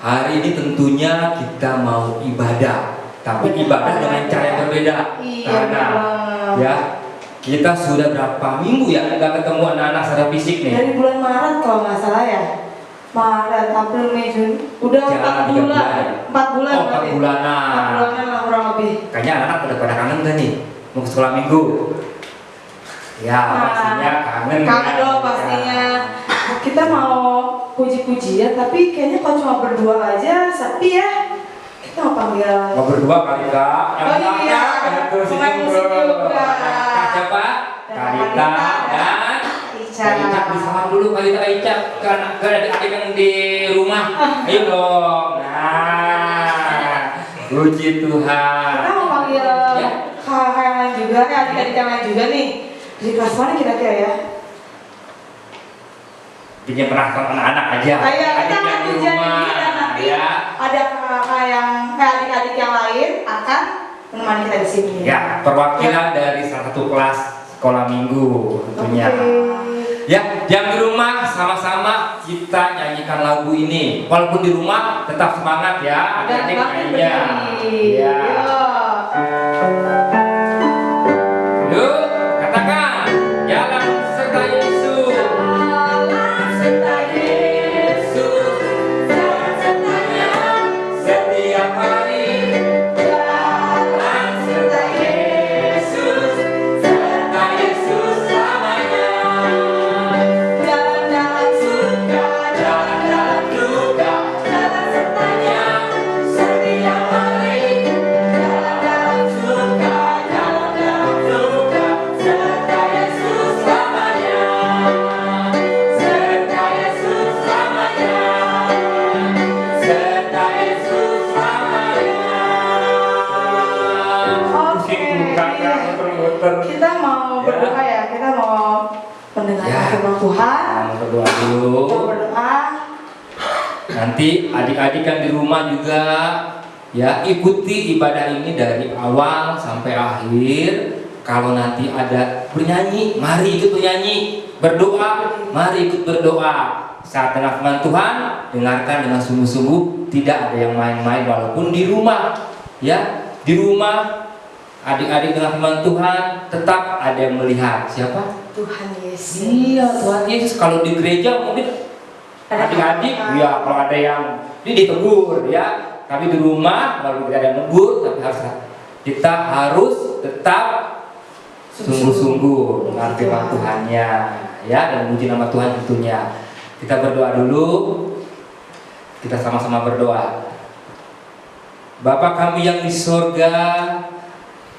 Hari ini tentunya kita mau ibadah, tapi ibadah dengan cara yang berbeda. Karena ya kita sudah berapa minggu ya nggak ketemu anak-anak secara fisik nih. Dari bulan Maret kalau nggak salah ya. Maret, April, Mei, Juni. Udah 4 bulan. 4 bulan. Oh, 4 bulanan. 4 bulanan lah kurang lebih. Kayaknya anak udah pada kangen kan nih mau ke sekolah minggu. Ya pastinya kangen. Kangen dong pastinya. Kita mau puji-pujian, tapi kayaknya kalau cuma berdua aja sepi ya. Kita mau panggil. Mau berdua kali Kak. Oh iya. Pemain musik juga. Siapa? Kalita dan Ica. Ica bersama dulu Kalita Ica karena ada adik yang di rumah. Ayo dong. Nah, puji Tuhan. Kita mau panggil kakak yang lain juga, adik-adik yang lain juga nih. Di kelas mana kira-kira ya? Dia perhatikan anak-anak aja. Kita akan pujian ini dan nanti ada kakak yang adik-adik yang lain akan menemani kita di sini. Ya, perwakilan dari salah satu kelas sekolah minggu tentunya. Ya, yang di rumah sama-sama kita nyanyikan lagu ini. Walaupun di rumah tetap semangat ya, adik-adik nyanyinya. Ya. Yuk, katakan jalan serta Yesus. Kita mau berdoa ya, kita mau mendengarkan firman Tuhan. Berdoa dulu. Kita berdoa. Nanti adik-adik yang di rumah juga ya ikuti ibadah ini dari awal sampai akhir. Kalau nanti ada bernyanyi, mari ikut bernyanyi. Berdoa, mari ikut berdoa. Saat dengar firman Tuhan, dengarkan dengan sungguh-sungguh. Tidak ada yang main-main walaupun di rumah. Ya, di rumah adik-adik dengan firman Tuhan tetap ada yang melihat. Siapa? Tuhan Yesus. Iya, Tuhan Yesus. Kalau di gereja mungkin adik-adik, ya kalau ada yang ini ditegur ya. Tapi di rumah walaupun tidak ada yang menegur, tapi kita harus tetap sungguh-sungguh dengan firman Tuhannya, ya, dan memuji nama Tuhan tentunya. Kita berdoa dulu. Kita sama-sama berdoa. Bapa kami yang di surga,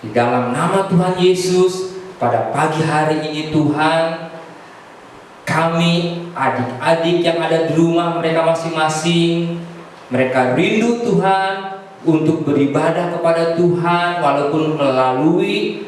di dalam nama Tuhan Yesus, pada pagi hari ini Tuhan, kami adik-adik yang ada di rumah mereka masing-masing, mereka rindu Tuhan untuk beribadah kepada Tuhan walaupun melalui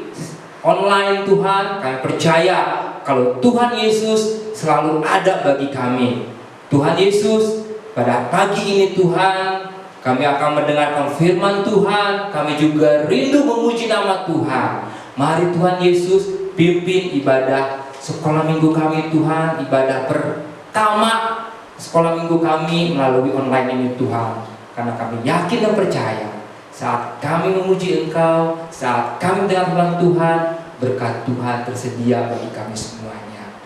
online Tuhan. Kami percaya kalau Tuhan Yesus selalu ada bagi kami. Tuhan Yesus, pada pagi ini Tuhan, kami akan mendengarkan firman Tuhan. Kami juga rindu memuji nama Tuhan. Mari Tuhan Yesus pimpin ibadah sekolah minggu kami Tuhan, ibadah pertama sekolah minggu kami melalui online ini Tuhan. Karena kami yakin dan percaya saat kami memuji Engkau, saat kami mendengar firman Tuhan, berkat Tuhan tersedia bagi kami semuanya.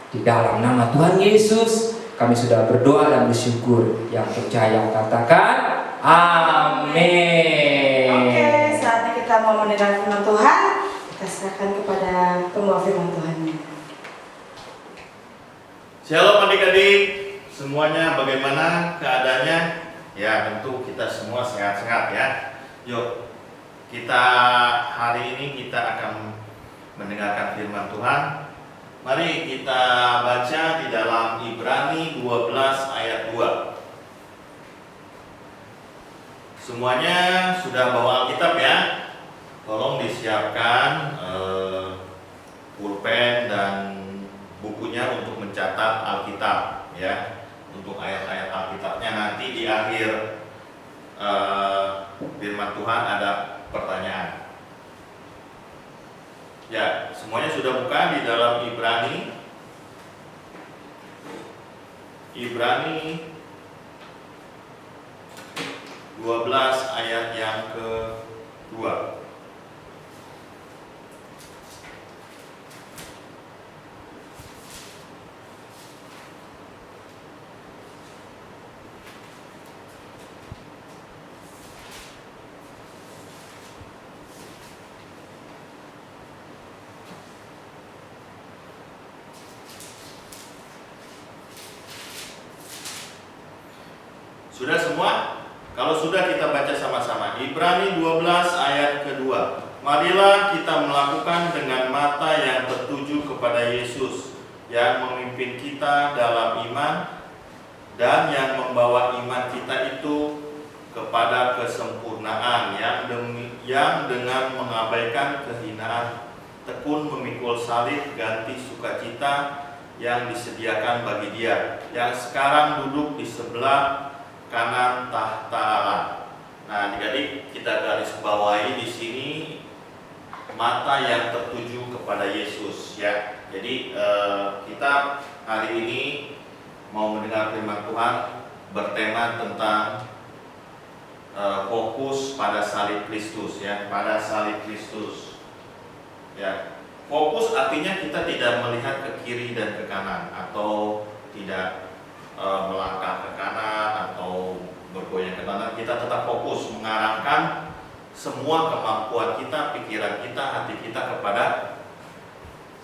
Di dalam nama Tuhan Yesus kami sudah berdoa dan bersyukur. Yang percaya katakan amin. Oke, saatnya kita mau mendengar firman Tuhan. Kita serahkan kepada pembawa firman Tuhan. Shalom adik-adik, semuanya bagaimana keadaannya? Ya tentu kita semua sehat-sehat ya. Yuk, kita hari ini kita akan mendengarkan firman Tuhan. Mari kita baca di dalam Ibrani 12 ayat 2. Semuanya sudah bawa Alkitab ya? Tolong disiapkan pulpen dan bukunya untuk mencatat Alkitab ya. Untuk ayat-ayat Alkitabnya nanti di akhir firman Tuhan ada pertanyaan. Ya, semuanya sudah buka di dalam Ibrani 12 ayat yang kedua. Sudah semua? Kalau sudah kita baca sama-sama. Ibrani 12 ayat kedua. Marilah kita melakukan dengan mata yang tertuju kepada Yesus yang memimpin kita dalam iman dan yang membawa iman kita itu kepada kesempurnaan yang dengan mengabaikan kehinaan tekun memikul salib ganti sukacita yang disediakan bagi Dia yang sekarang duduk di sebelah kanan tahta Allah. Nah, adik-adik, kita garis bawahi di sini mata yang tertuju kepada Yesus ya. Jadi kita hari ini mau mendengar firman Tuhan bertema tentang fokus pada salib Kristus ya, pada salib Kristus. Ya, fokus artinya kita tidak melihat ke kiri dan ke kanan atau tidak melangkah ke kanan atau bergoyang ke kanan. Kita tetap fokus mengarahkan semua kemampuan kita, pikiran kita, hati kita kepada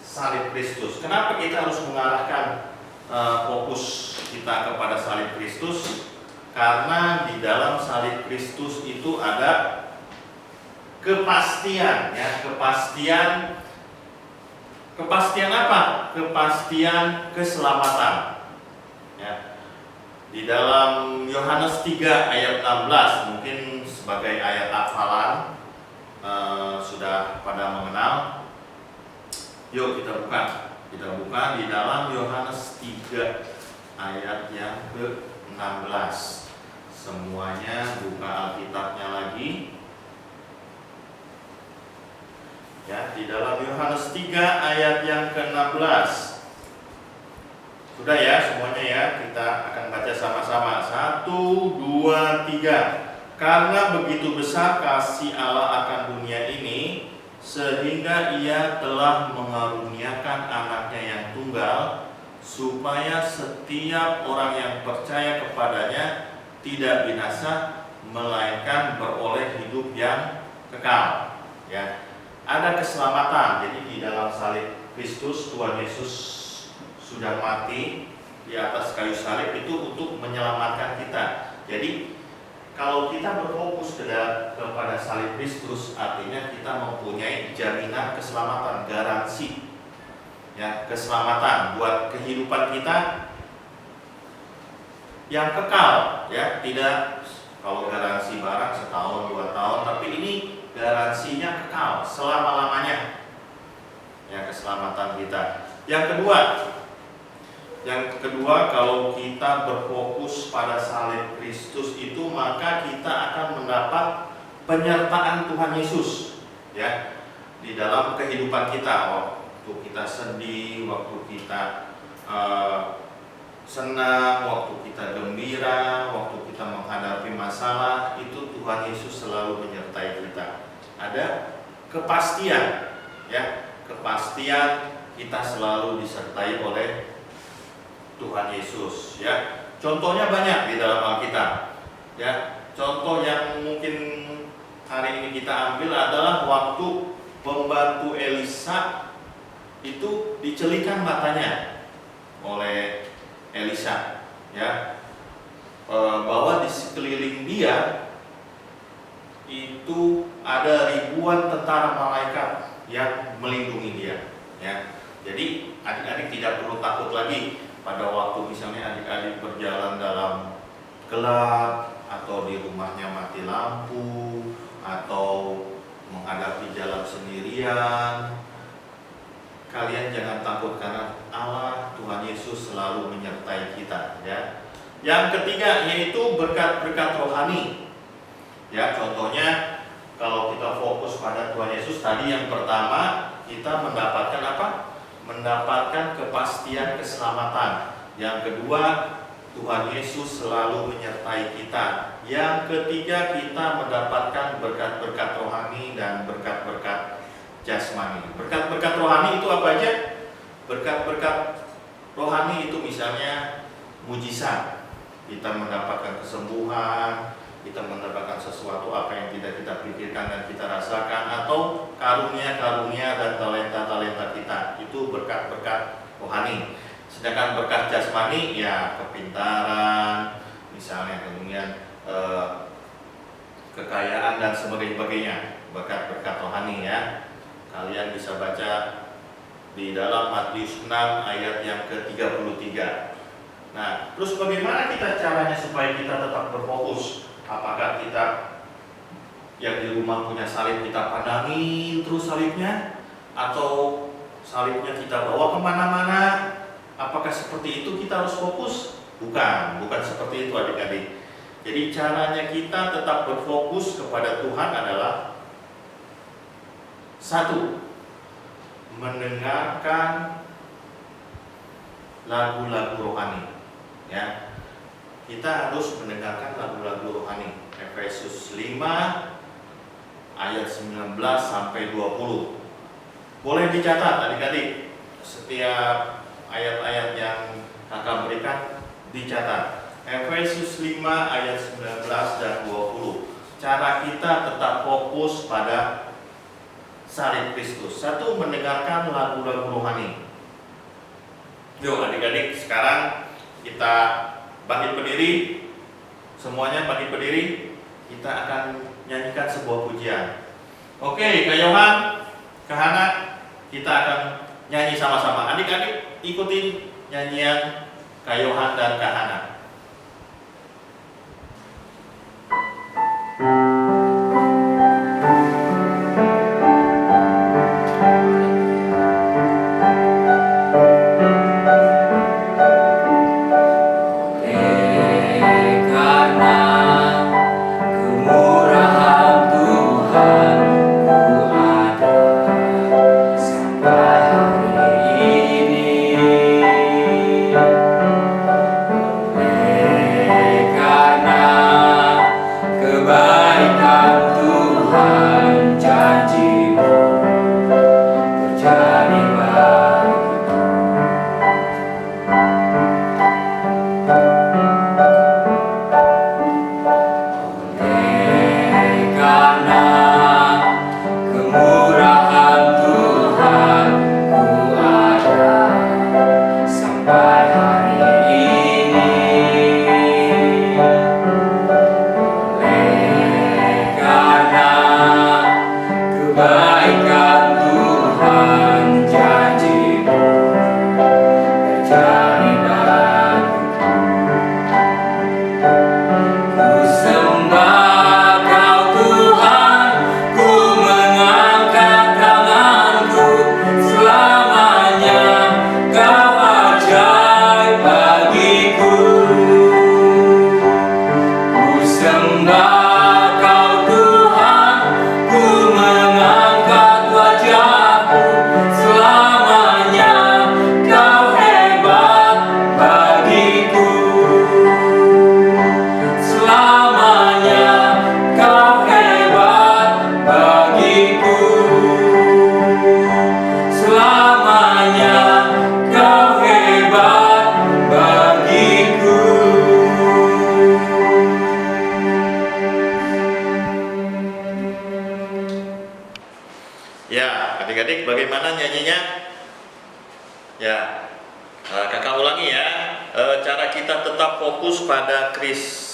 salib Kristus. Kenapa kita harus mengarahkan fokus kita kepada salib Kristus? Karena di dalam salib Kristus itu ada kepastian ya, kepastian apa? Kepastian keselamatan. Ya. Di dalam Yohanes 3 ayat 16, mungkin sebagai ayat hafalan sudah pada mengenal. Yuk kita buka di dalam Yohanes 3 ayat yang ke-16. Semuanya buka Alkitabnya lagi. Ya, di dalam Yohanes 3 ayat yang ke-16. Sudah ya semuanya ya, kita akan baca sama-sama. 1, 2, 3. Karena begitu besar kasih Allah akan dunia ini, sehingga Ia telah mengaruniakan anaknya yang tunggal, supaya setiap orang yang percaya kepadanya tidak binasa, melainkan beroleh hidup yang kekal. Ya, ada keselamatan. Jadi di dalam salib Kristus, Tuhan Yesus sudah mati di atas kayu salib itu untuk menyelamatkan kita. Jadi kalau kita berfokus kepada salib Kristus, artinya kita mempunyai jaminan keselamatan, garansi ya, keselamatan buat kehidupan kita yang kekal ya. Tidak kalau garansi barang setahun 2 tahun, tapi ini garansinya kekal selama-lamanya ya, keselamatan kita. Yang kedua, kalau kita berfokus pada salib Kristus itu, maka kita akan mendapat penyertaan Tuhan Yesus ya di dalam kehidupan kita. Waktu kita sedih, waktu kita senang, waktu kita gembira, waktu kita menghadapi masalah, itu Tuhan Yesus selalu menyertai kita. Ada kepastian ya, kepastian kita selalu disertai oleh Tuhan Yesus ya. Contohnya banyak di dalam Alkitab ya. Contoh yang mungkin hari ini kita ambil adalah waktu pembantu Elisa itu dicelikan matanya oleh Elisa ya, bahwa di sekeliling dia itu ada ribuan tentara malaikat yang melindungi dia ya. Jadi adik-adik tidak perlu takut lagi pada waktu misalnya adik-adik berjalan dalam gelap atau di rumahnya mati lampu, atau menghadapi jalan sendirian, kalian jangan takut karena Allah Tuhan Yesus selalu menyertai kita, ya. Yang ketiga yaitu berkat-berkat rohani. Ya, contohnya kalau kita fokus pada Tuhan Yesus tadi, yang pertama kita mendapatkan apa? Mendapatkan kepastian keselamatan. Yang kedua, Tuhan Yesus selalu menyertai kita. Yang ketiga, kita mendapatkan berkat-berkat rohani dan berkat-berkat jasmani. Berkat-berkat rohani itu apa aja? Berkat-berkat rohani itu misalnya mujizat. Kita mendapatkan kesembuhan, kita mendapatkan sesuatu apa yang tidak kita pikirkan dan kita rasakan, atau karunia-karunia dan talenta-talenta kita. Itu berkat-berkat rohani. Sedangkan berkat jasmani ya kepintaran, misalnya kemudian kekayaan dan sebagainya. Berkat-berkat rohani, ya. Kalian bisa baca di dalam Matius 6 ayat yang ke-33. Nah, terus bagaimana kita caranya supaya kita tetap berfokus? Apakah kita yang di rumah punya salib kita pandangin terus salibnya, atau salibnya kita bawa kemana-mana? Apakah seperti itu kita harus fokus? Bukan seperti itu adik-adik. Jadi caranya kita tetap berfokus kepada Tuhan adalah satu, mendengarkan lagu-lagu rohani, ya. Kita harus mendengarkan lagu-lagu rohani. Efesus 5 ayat 19 sampai 20. Boleh dicatat adik-adik. Setiap ayat-ayat yang akan berikan dicatat. Efesus 5 ayat 19 dan 20. Cara kita tetap fokus pada salib Kristus. Satu, mendengarkan lagu-lagu rohani. Yuk adik-adik, sekarang kita bangkit berdiri. Semuanya bangkit berdiri. Kita akan nyanyikan sebuah pujian. Oke, Kak Yohan, Kak Hana, kita akan nyanyi sama-sama. Adik-adik ikutin nyanyian Kak Yohan dan Kak Hana.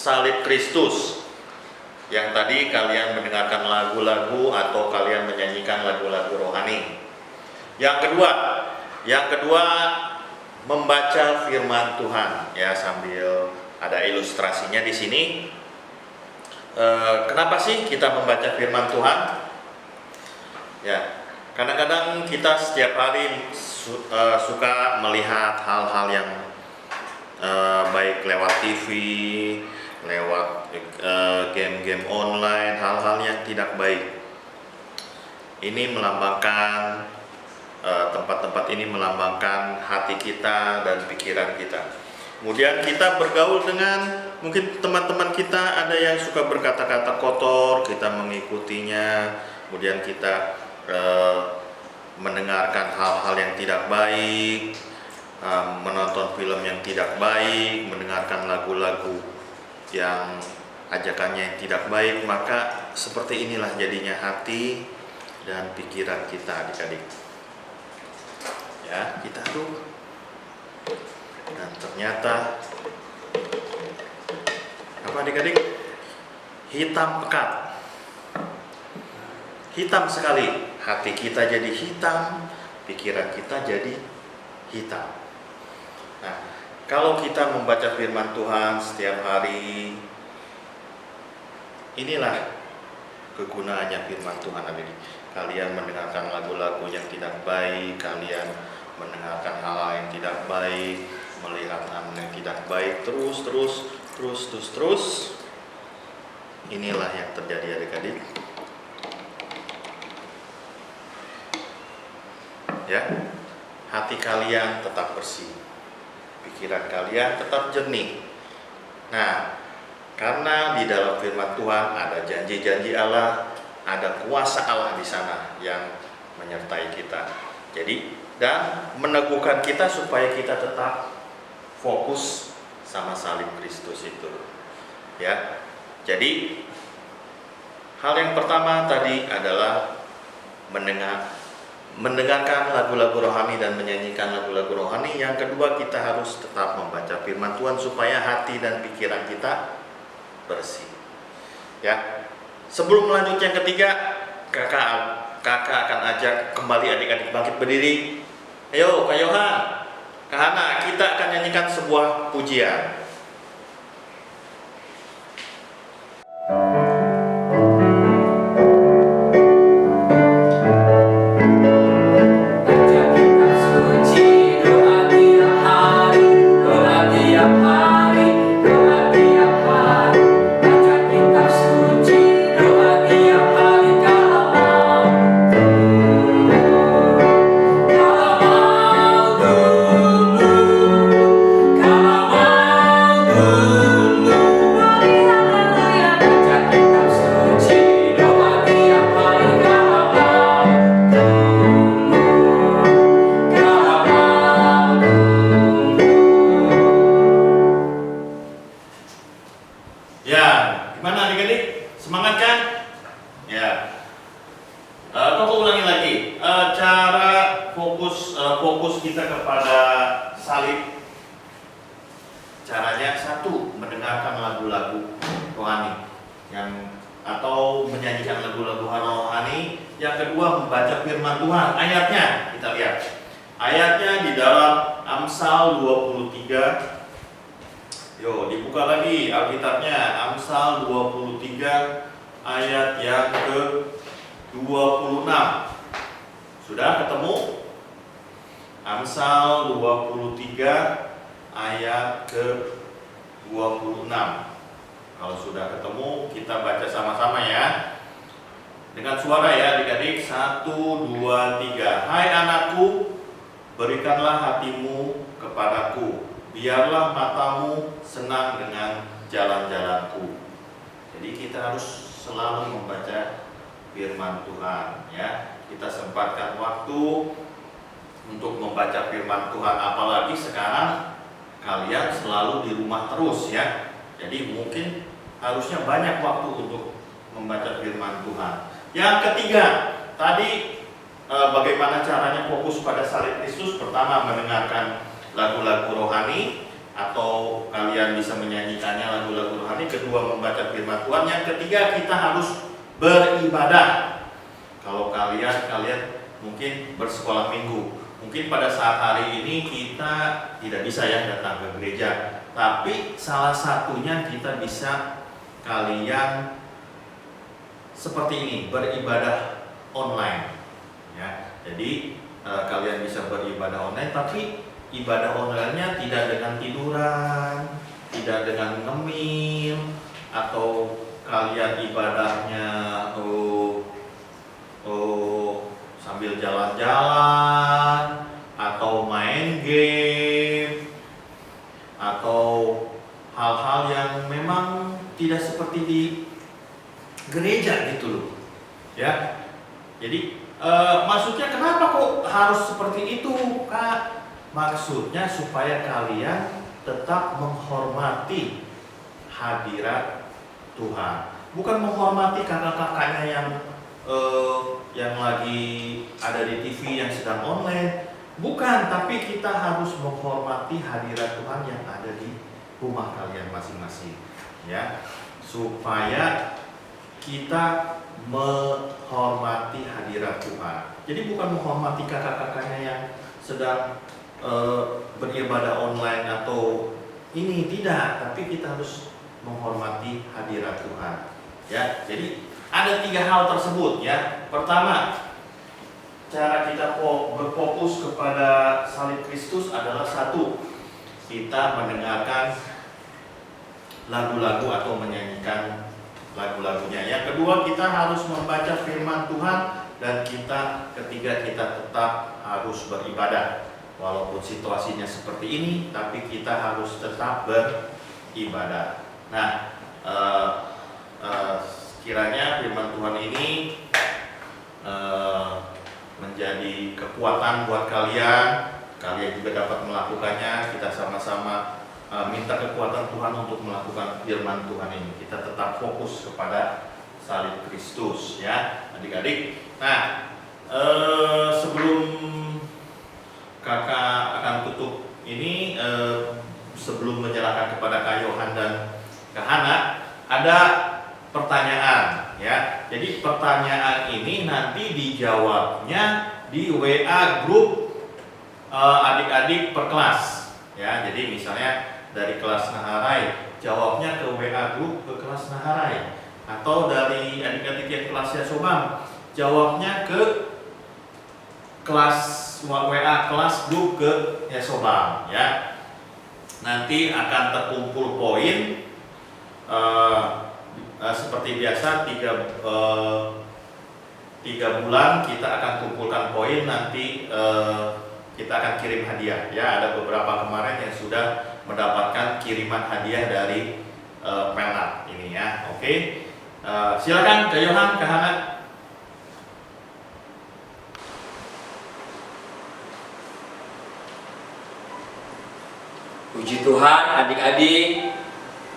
Salib Kristus. Yang tadi kalian mendengarkan lagu-lagu atau kalian menyanyikan lagu-lagu rohani. Yang kedua membaca firman Tuhan, ya, sambil ada ilustrasinya di sini. Kenapa sih kita membaca firman Tuhan? Ya, kadang-kadang kita setiap hari suka melihat hal-hal yang baik lewat TV, lewat game-game online, hal-hal yang tidak baik. Ini melambangkan tempat-tempat ini melambangkan hati kita dan pikiran kita. Kemudian kita bergaul dengan mungkin teman-teman kita, ada yang suka berkata-kata kotor, kita mengikutinya. Kemudian kita mendengarkan hal-hal yang tidak baik, menonton film yang tidak baik, mendengarkan lagu-lagu yang ajakannya yang tidak baik. Maka seperti inilah jadinya hati dan pikiran kita, adik-adik. Ya, kita tuh. Dan ternyata apa, adik-adik? Hitam pekat. Hitam sekali. Hati kita jadi hitam, pikiran kita jadi hitam. Nah, kalau kita membaca firman Tuhan setiap hari, inilah kegunaannya firman Tuhan, adik-adik. Kalian mendengarkan lagu-lagu yang tidak baik, kalian mendengarkan hal-hal yang tidak baik, melihat hal yang tidak baik, terus. Inilah yang terjadi, adik-adik. Ya, hati kalian tetap bersih, pikiran kalian tetap jernih. Nah, karena di dalam firman Tuhan ada janji-janji Allah, ada kuasa Allah di sana yang menyertai kita. Jadi, dan meneguhkan kita supaya kita tetap fokus sama salib Kristus itu. Ya. Jadi, hal yang pertama tadi adalah mendengarkan lagu-lagu rohani dan menyanyikan lagu-lagu rohani. Yang kedua, kita harus tetap membaca firman Tuhan supaya hati dan pikiran kita bersih. Ya. Sebelum melanjut yang ketiga, kakak akan ajak kembali adik-adik bangkit berdiri. Ayo, Kak Yohan, Kak Hana, kita akan nyanyikan sebuah pujian. Fokus kita kepada salib. Caranya satu, mendengarkan lagu-lagu rohani atau menyanyikan lagu-lagu rohani. Yang kedua, membaca firman Tuhan. Ayatnya kita lihat. Ayatnya di dalam Amsal 23. Yo, dibuka lagi Alkitabnya. Amsal 23 ayat yang ke-26. Sudah ketemu? Amsal 23 ayat ke-26. Kalau sudah ketemu, kita baca sama-sama ya. Dengan suara ya adik-adik. 1, 2, 3. Hai anakku, berikanlah hatimu kepadaku, biarlah matamu senang dengan jalan-jalanku. Jadi kita harus selalu membaca firman Tuhan ya. Kita sempatkan waktu untuk membaca firman Tuhan, apalagi sekarang kalian selalu di rumah terus ya. Jadi mungkin harusnya banyak waktu untuk membaca firman Tuhan. Yang ketiga, tadi bagaimana caranya fokus pada salib Kristus? Pertama, mendengarkan lagu-lagu rohani atau kalian bisa menyanyikannya lagu-lagu rohani. Kedua, membaca firman Tuhan. Yang ketiga, kita harus beribadah. Kalau kalian mungkin bersekolah minggu, mungkin pada saat hari ini kita tidak bisa ya datang ke gereja, tapi salah satunya kita bisa kalian seperti ini, beribadah online. Ya, jadi kalian bisa beribadah online, tapi ibadah online-nya tidak dengan tiduran, tidak dengan ngemil, atau kalian ibadahnya sambil jalan-jalan, atau main game, atau hal-hal yang memang tidak seperti di gereja gitu loh. Ya, jadi maksudnya kenapa kok harus seperti itu, Kak? Maksudnya supaya kalian tetap menghormati hadirat Tuhan, bukan menghormati kakak-kakaknya yang lagi ada di TV yang sedang online, bukan. Tapi kita harus menghormati hadirat Tuhan yang ada di rumah kalian masing-masing, ya, supaya kita menghormati hadirat Tuhan. Jadi bukan menghormati kakak-kakaknya yang sedang beribadah online atau ini, tidak, tapi kita harus menghormati hadirat Tuhan. Ya, jadi ada 3 hal tersebut, ya. Pertama, cara kita berfokus kepada salib Kristus adalah 1, kita mendengarkan lagu-lagu atau menyanyikan lagu-lagunya. Yang kedua, kita harus membaca firman Tuhan, dan ketiga, kita tetap harus beribadah. Walaupun situasinya seperti ini, tapi kita harus tetap beribadah. Nah, kiranya firman Tuhan ini menjadi kekuatan buat kalian. Kalian juga dapat melakukannya. Kita sama-sama minta kekuatan Tuhan untuk melakukan firman Tuhan ini. Kita tetap fokus kepada salib Kristus, ya, adik-adik. Nah, sebelum kakak akan tutup ini, sebelum menyerahkan kepada Kak Yohan dan Kak Hana, ada pertanyaan, ya. Jadi pertanyaan ini nanti dijawabnya di WA grup adik-adik per kelas, ya. Jadi misalnya dari kelas Naharai, jawabnya ke WA grup ke kelas Naharai, atau dari adik-adik yang kelasnya Sobam, jawabnya ke kelas WA kelas grup ke Sobam, ya. Nanti akan terkumpul poin seperti biasa 3 bulan kita akan kumpulkan poin. Nanti kita akan kirim hadiah, ya. Ada beberapa kemarin yang sudah mendapatkan kiriman hadiah dari Pelnat ini, ya. Oke. Silakan Kak Yohan, Kak Hana. Puji Tuhan, adik-adik.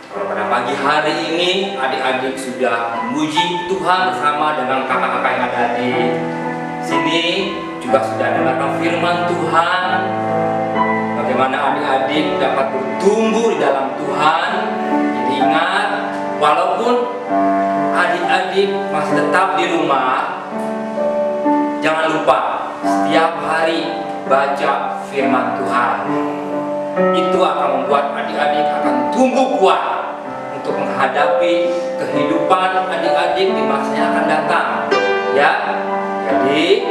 Pada pagi hari ini adik-adik sudah memuji Tuhan bersama dengan kakak-kakak yang ada di sini, juga sudah dengarkan firman Tuhan. Bagaimana adik-adik dapat bertumbuh di dalam Tuhan. Jadi ingat, walaupun adik-adik masih tetap di rumah, jangan lupa setiap hari baca firman Tuhan. Itu akan membuat adik-adik akan tumbuh kuat untuk menghadapi kehidupan adik-adik di masa yang akan datang, ya. Jadi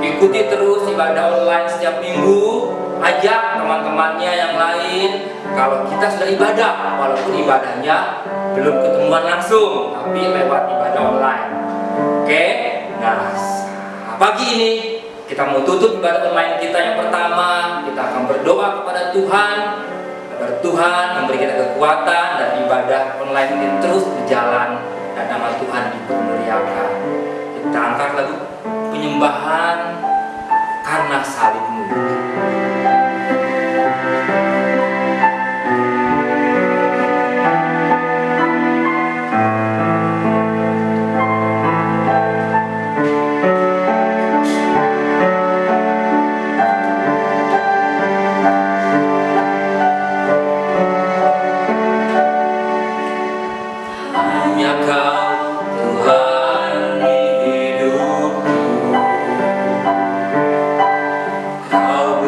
ikuti terus ibadah online setiap minggu. Ajak teman-temannya yang lain. Kalau kita sudah ibadah, walaupun ibadahnya belum ketemuan langsung, tapi lewat ibadah online. Oke. Nah, pagi ini kita mau tutup ibadah online kita yang pertama. Kita akan berdoa kepada Tuhan agar Tuhan memberi kita kekuatan dan ibadah online ini terus berjalan dan nama Tuhan dipermuliakan. Kita angkat lagu penyembahan karena salibmu. Kau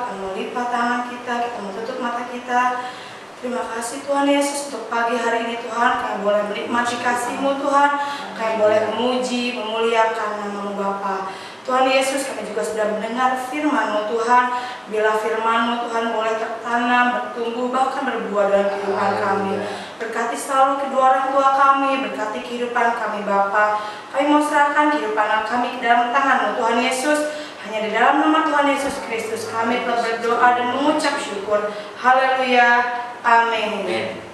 kita mau lipat tangan kita mau tutup mata kita. Terima kasih Tuhan Yesus untuk pagi hari ini Tuhan, kami boleh menikmati kasih-Mu Tuhan, kami boleh memuji, memuliakan nama-Mu Bapa. Tuhan Yesus, kami juga sudah mendengar firman-Mu Tuhan. Bila firman-Mu Tuhan boleh tertanam, bertumbuh, bahkan berbuah dalam kehidupan kami. Berkati selalu kedua orang tua kami, berkati kehidupan kami Bapa. Kami mau serahkan kehidupan kami ke dalam tangan-Mu Tuhan Yesus. Hanya di dalam nama Tuhan Yesus Kristus kami telah berdoa dan mengucap syukur. Haleluya. Amin.